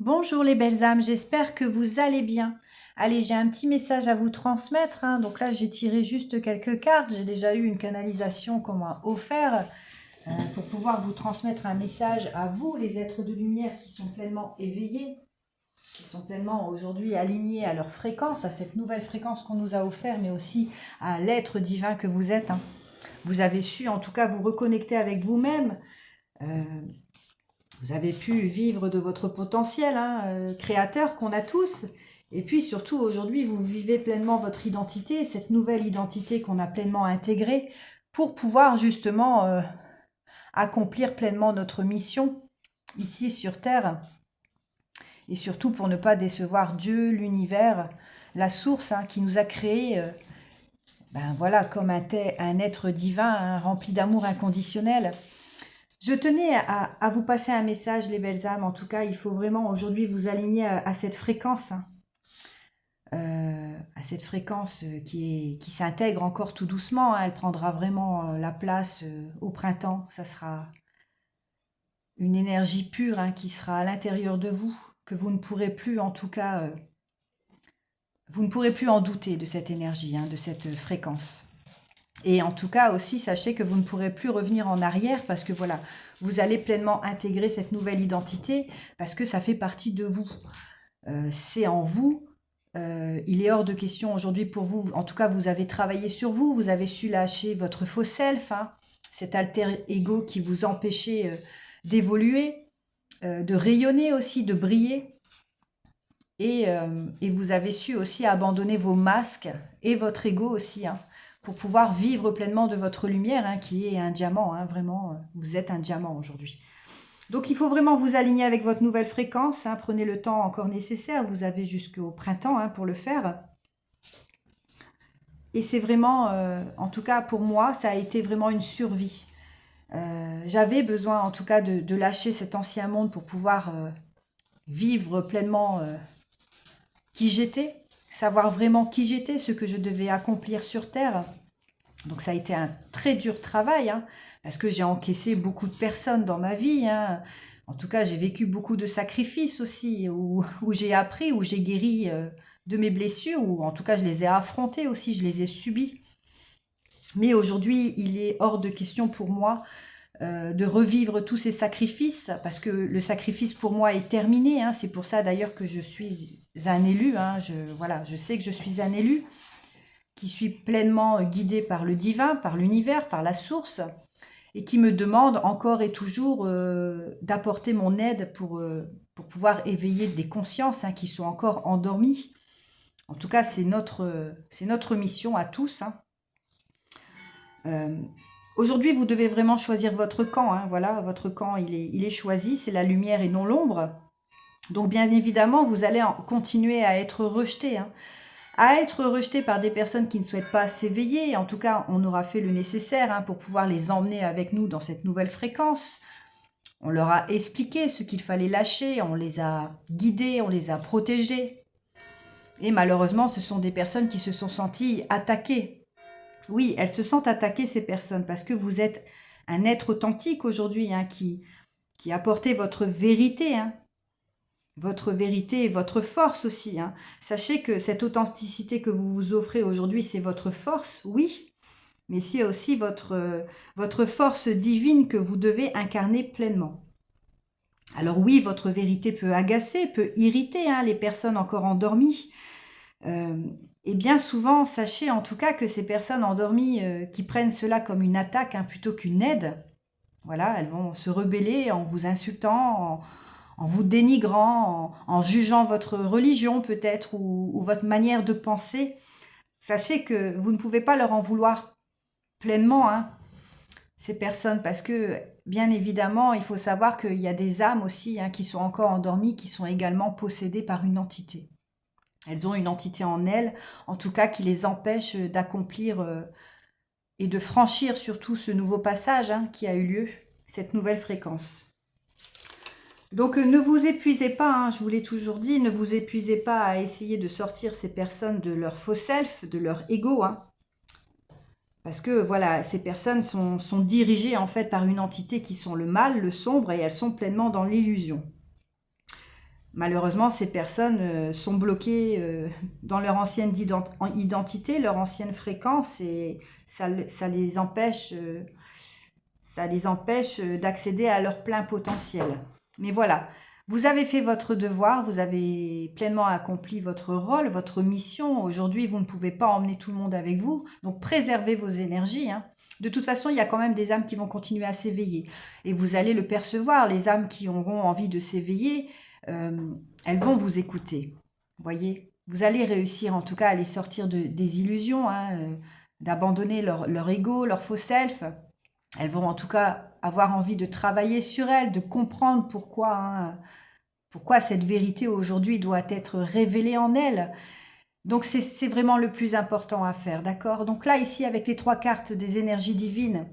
Bonjour les belles âmes, j'espère que vous allez bien. Allez, j'ai un petit message à vous transmettre, hein. Donc là, j'ai tiré juste quelques cartes. J'ai déjà eu une canalisation qu'on m'a offert pour pouvoir vous transmettre un message à vous, les êtres de lumière qui sont pleinement éveillés, qui sont pleinement aujourd'hui alignés à leur fréquence, à cette nouvelle fréquence qu'on nous a offert, mais aussi à l'être divin que vous êtes, hein. Vous avez su en tout cas vous reconnecter avec vous-même. Euh, Vous avez pu vivre de votre potentiel, hein, créateur qu'on a tous. Et puis surtout, aujourd'hui, vous vivez pleinement votre identité, cette nouvelle identité qu'on a pleinement intégrée pour pouvoir justement accomplir pleinement notre mission ici sur Terre. Et surtout pour ne pas décevoir Dieu, l'univers, la source, hein, qui nous a créés ben voilà, comme un être divin, hein, rempli d'amour inconditionnel. Je tenais à vous passer un message, les belles âmes. En tout cas, il faut vraiment aujourd'hui vous aligner à cette fréquence, hein, à cette fréquence qui s'intègre encore tout doucement, hein. Elle prendra vraiment la place au printemps. Ça sera une énergie pure, hein, qui sera à l'intérieur de vous, que vous ne pourrez plus, en tout cas, vous ne pourrez plus en douter de cette énergie, hein, de cette fréquence. Et en tout cas aussi, sachez que vous ne pourrez plus revenir en arrière parce que voilà, vous allez pleinement intégrer cette nouvelle identité parce que ça fait partie de vous. C'est en vous. Il est hors de question aujourd'hui pour vous. En tout cas, vous avez travaillé sur vous, vous avez su lâcher votre faux self, hein, cet alter ego qui vous empêchait d'évoluer, de rayonner aussi, de briller. Et vous avez su aussi abandonner vos masques et votre ego aussi, hein, pour pouvoir vivre pleinement de votre lumière, hein, qui est un diamant, hein, vraiment, vous êtes un diamant aujourd'hui. Donc il faut vraiment vous aligner avec votre nouvelle fréquence, hein, prenez le temps encore nécessaire, vous avez jusqu'au printemps, hein, pour le faire. Et c'est vraiment, en tout cas pour moi, ça a été vraiment une survie. J'avais besoin en tout cas de lâcher cet ancien monde pour pouvoir vivre pleinement qui j'étais, savoir vraiment qui j'étais, ce que je devais accomplir sur Terre. Donc ça a été un très dur travail, hein, parce que j'ai encaissé beaucoup de personnes dans ma vie, hein. En tout cas, j'ai vécu beaucoup de sacrifices aussi, où j'ai appris, où j'ai guéri de mes blessures, ou en tout cas je les ai affrontées aussi, je les ai subies. Mais aujourd'hui, il est hors de question pour moi de revivre tous ces sacrifices, parce que le sacrifice pour moi est terminé, hein. C'est pour ça d'ailleurs que je suis un élu, hein. Voilà, je sais que je suis un élu qui suis pleinement guidé par le divin, par l'univers, par la source, et qui me demande encore et toujours d'apporter mon aide pour pouvoir éveiller des consciences, hein, qui sont encore endormies. En tout cas, c'est notre mission à tous, hein. Euh, Aujourd'hui, vous devez vraiment choisir votre camp, hein. Voilà, votre camp, il est choisi, c'est la lumière et non l'ombre. Donc, bien évidemment, vous allez continuer à être rejeté, hein, à être rejeté par des personnes qui ne souhaitent pas s'éveiller. En tout cas, on aura fait le nécessaire, hein, pour pouvoir les emmener avec nous dans cette nouvelle fréquence. On leur a expliqué ce qu'il fallait lâcher, on les a guidés, on les a protégés. Et malheureusement, ce sont des personnes qui se sont senties attaquées. Oui, elles se sentent attaquées, ces personnes, parce que vous êtes un être authentique aujourd'hui, hein, qui apportez votre vérité, hein, votre vérité et votre force aussi, hein. Sachez que cette authenticité que vous vous offrez aujourd'hui, c'est votre force, oui, mais c'est aussi votre force divine que vous devez incarner pleinement. Alors oui, votre vérité peut agacer, peut irriter, hein, les personnes encore endormies. Euh, et bien souvent, sachez en tout cas que ces personnes endormies qui prennent cela comme une attaque, hein, plutôt qu'une aide, voilà, elles vont se rebeller en vous insultant, en vous dénigrant, en jugeant votre religion peut-être ou votre manière de penser. Sachez que vous ne pouvez pas leur en vouloir pleinement, hein, ces personnes, parce que bien évidemment, il faut savoir qu'il y a des âmes aussi, hein, qui sont encore endormies, qui sont également possédées par une entité. Elles ont une entité en elles, en tout cas qui les empêche d'accomplir et de franchir surtout ce nouveau passage, hein, qui a eu lieu, cette nouvelle fréquence. Donc ne vous épuisez pas, hein, je vous l'ai toujours dit, ne vous épuisez pas à essayer de sortir ces personnes de leur faux self, de leur ego, hein, parce que voilà, ces personnes sont dirigées en fait par une entité qui sont le mal, le sombre, et elles sont pleinement dans l'illusion. Malheureusement, ces personnes sont bloquées dans leur ancienne identité, leur ancienne fréquence, et ça les empêche, d'accéder à leur plein potentiel. Mais voilà, vous avez fait votre devoir, vous avez pleinement accompli votre rôle, votre mission. Aujourd'hui, vous ne pouvez pas emmener tout le monde avec vous, donc préservez vos énergies, hein. De toute façon, il y a quand même des âmes qui vont continuer à s'éveiller. Et vous allez le percevoir, les âmes qui auront envie de s'éveiller, elles vont vous écouter. Voyez, vous allez réussir en tout cas à les sortir des illusions, hein, d'abandonner leur ego, leur faux self. Elles vont en tout cas avoir envie de travailler sur elles, de comprendre pourquoi, hein, pourquoi cette vérité aujourd'hui doit être révélée en elles. Donc c'est vraiment le plus important à faire, d'accord? Donc là, ici, avec les 3 cartes des énergies divines,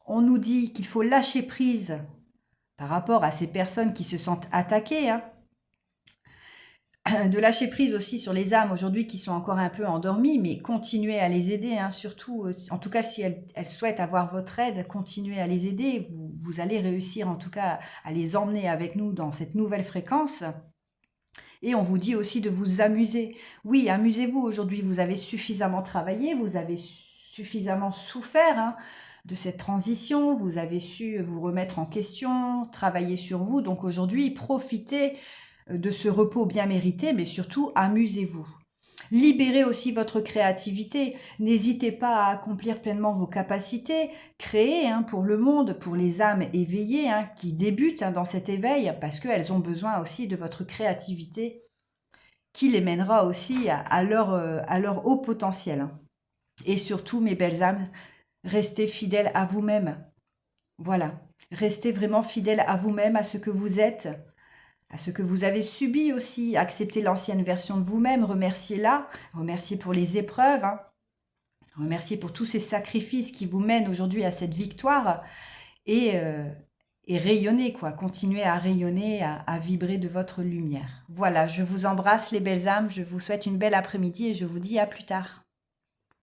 on nous dit qu'il faut lâcher prise par rapport à ces personnes qui se sentent attaquées, hein, de lâcher prise aussi sur les âmes aujourd'hui qui sont encore un peu endormies, mais continuez à les aider, hein, surtout, en tout cas si elles souhaitent avoir votre aide, continuez à les aider, vous allez réussir en tout cas à les emmener avec nous dans cette nouvelle fréquence. Et on vous dit aussi de vous amuser. Oui, amusez-vous aujourd'hui, vous avez suffisamment travaillé, vous avez suffisamment souffert, hein, de cette transition, vous avez su vous remettre en question, travailler sur vous, donc aujourd'hui profitez de ce repos bien mérité, mais surtout amusez-vous. Libérez aussi votre créativité, n'hésitez pas à accomplir pleinement vos capacités, créez, hein, pour le monde, pour les âmes éveillées, hein, qui débutent, hein, dans cet éveil, parce qu'elles ont besoin aussi de votre créativité qui les mènera aussi à leur haut potentiel. Et surtout, mes belles âmes, restez fidèles à vous-même. Voilà, restez vraiment fidèles à vous-même, à ce que vous êtes, à ce que vous avez subi aussi. Acceptez l'ancienne version de vous-même, remerciez-la, remerciez pour les épreuves, hein. Remerciez pour tous ces sacrifices qui vous mènent aujourd'hui à cette victoire, et, et rayonnez, quoi. Continuez à rayonner, à vibrer de votre lumière. Voilà, je vous embrasse les belles âmes, je vous souhaite une belle après-midi et je vous dis à plus tard.